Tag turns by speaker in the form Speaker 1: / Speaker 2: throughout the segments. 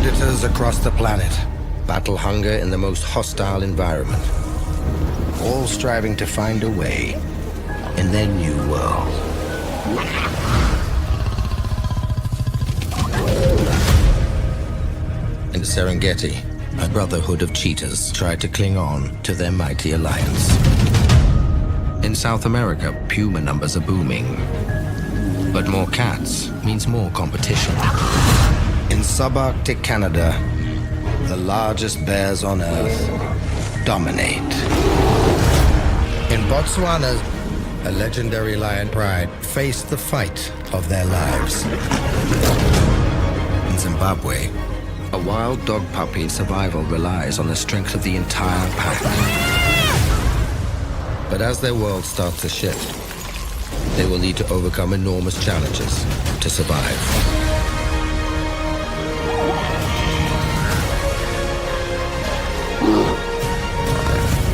Speaker 1: predators across the planet battle hunger in the most hostile environment, all striving to find a way in their new world. In the Serengeti, a brotherhood of cheetahs tried to cling on to their mighty alliance. In South America, puma numbers are booming. But more cats means more competition. In subarctic Canada, the largest bears on Earth dominate. In Botswana, a legendary lion pride faced the fight of their lives. In Zimbabwe, a wild dog puppy's survival relies on the strength of the entire pack. But as their world starts to shift, they will need to overcome enormous challenges to survive.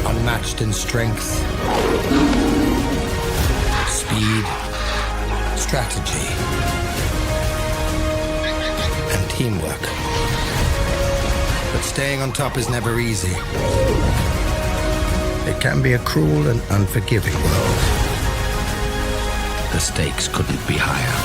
Speaker 1: Unmatched in strength, speed, strategy, and teamwork. But staying on top is never easy. It can be a cruel and unforgiving world. The stakes couldn't be higher.